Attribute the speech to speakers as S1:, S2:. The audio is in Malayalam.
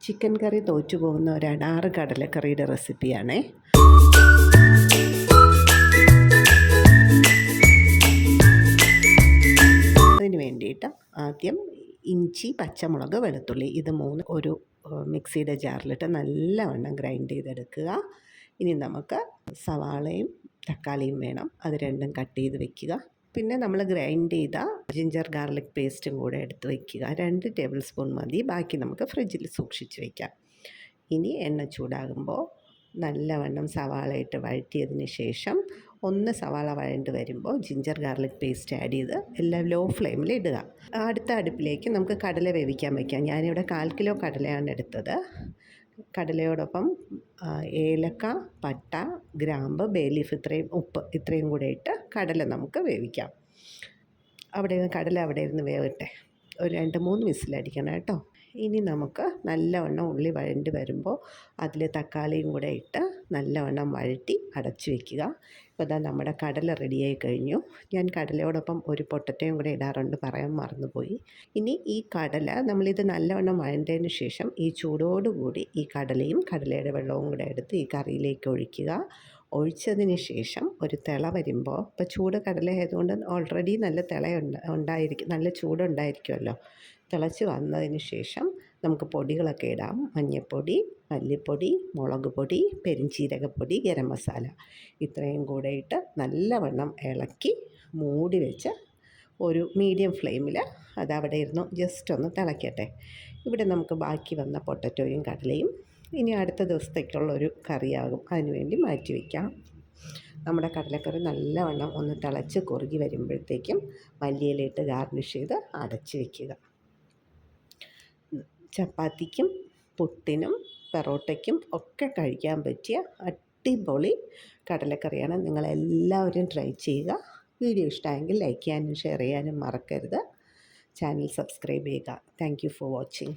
S1: ചിക്കൻ കറി തോറ്റു പോകുന്ന ഒരു അടാറ് കടലക്കറിയുടെ റെസിപ്പിയാണേ. അതിന് വേണ്ടിയിട്ട് ആദ്യം ഇഞ്ചി, പച്ചമുളക്, വെളുത്തുള്ളി ഇത് മൂന്ന് ഒരു മിക്സിയുടെ ജാറിലിട്ട് നല്ലവണ്ണം ഗ്രൈൻഡ് ചെയ്തെടുക്കുക. ഇനി നമുക്ക് സവാളയും തക്കാളിയും വേണം, അത് രണ്ടും കട്ട് ചെയ്ത് വെക്കുക. പിന്നെ നമ്മൾ ഗ്രൈൻഡ് ചെയ്ത ജിഞ്ചർ ഗാർലിക് പേസ്റ്റും കൂടെ എടുത്ത് വയ്ക്കുക. 2 ടേബിൾ സ്പൂൺ മതി, ബാക്കി നമുക്ക് ഫ്രിഡ്ജിൽ സൂക്ഷിച്ച് വയ്ക്കാം. ഇനി എണ്ണ ചൂടാകുമ്പോൾ നല്ലവണ്ണം സവാള ഇട്ട് വഴറ്റിയതിന് ശേഷം സവാള വഴണ്ട് വരുമ്പോൾ ജിഞ്ചർ ഗാർലിക് പേസ്റ്റ് ആഡ് ചെയ്ത് എല്ലാം ലോ ഫ്ലെയിമിൽ ഇടുക. അടുത്ത അടുപ്പിലേക്ക് നമുക്ക് കടല വേവിക്കാൻ വയ്ക്കാം. ഞാനിവിടെ 1/4 കിലോ കടലയാണ് എടുത്തത്. കടലയോടൊപ്പം ഏലക്ക, പട്ട, ഗ്രാമ്പ്, ബേ ലീഫ്, ഉപ്പ് ഇത്രയും കൂടെ ഇട്ട് കടല നമുക്ക് വേവിക്കാം. കടല അവിടെ ഇരുന്ന് വേവട്ടെ. ഒരു 2-3 വിസിലടിക്കണം കേട്ടോ. ഇനി നമുക്ക് നല്ലവണ്ണം ഉള്ളി വഴണ്ട് വരുമ്പോൾ അതിൽ തക്കാളിയും കൂടെ ഇട്ട് നല്ലവണ്ണം വഴറ്റി അടച്ചു വയ്ക്കുക. ഇപ്പോൾ നമ്മുടെ കടല റെഡിയായി കഴിഞ്ഞു. ഞാൻ കടലയോടൊപ്പം ഒരു പൊട്ടറ്റയും കൂടെ ഇടാറുണ്ട്, പറയാൻ മറന്നുപോയി. ഇനി ഈ കടല നമ്മളിത് നല്ലവണ്ണം വഴണ്ടതിന് ശേഷം ഈ ചൂടോടുകൂടി ഈ കടലയും കടലയുടെ വെള്ളവും കൂടെ എടുത്ത് ഈ കറിയിലേക്ക് ഒഴിക്കുക. ഒഴിച്ചതിന് ശേഷം ഒരു തിള വരുമ്പോൾ, ഇപ്പോൾ ചൂട് കടല ആയതുകൊണ്ട് ഓൾറെഡി നല്ല ഉണ്ടായിരിക്കും, നല്ല ചൂടുണ്ടായിരിക്കുമല്ലോ. തിളച്ച് വന്നതിന് ശേഷം നമുക്ക് പൊടികളൊക്കെ ഇടാം. മഞ്ഞൾപ്പൊടി, മല്ലിപ്പൊടി, മുളക് പൊടി, പെരുംജീരകപ്പൊടി, ഗരം മസാല ഇത്രയും കൂടെ ഇട്ട് നല്ലവണ്ണം ഇളക്കി മൂടി വെച്ച് ഒരു മീഡിയം ഫ്ലെയിമിൽ അതവിടെ ഇരുന്ന് ജസ്റ്റ് ഒന്ന് തിളയ്ക്കട്ടെ. ഇവിടെ നമുക്ക് ബാക്കി വന്ന പൊട്ടറ്റോയും കടലയും ഇനി അടുത്ത ദിവസത്തേക്കുള്ളൊരു കറിയാകും, അതിനുവേണ്ടി മാറ്റി വയ്ക്കാം. നമ്മുടെ കടലക്കറി നല്ലവണ്ണം ഒന്ന് തിളച്ച് കുറുകി വരുമ്പോഴത്തേക്കും മല്ലിയിലയിട്ട് ഗാർണിഷ് ചെയ്ത് അടച്ച് വയ്ക്കുക. ചപ്പാത്തിക്കും പുട്ടിനും പെറോട്ടയ്ക്കും ഒക്കെ കഴിക്കാൻ പറ്റിയ അടിപൊളി കടലക്കറിയാണ്. നിങ്ങളെല്ലാവരും ട്രൈ ചെയ്യുക. വീഡിയോ ഇഷ്ടമായെങ്കിൽ ലൈക്ക് ചെയ്യാനും ഷെയർ ചെയ്യാനും മറക്കരുത്. ചാനൽ സബ്സ്ക്രൈബ് ചെയ്യുക. Thank you for watching.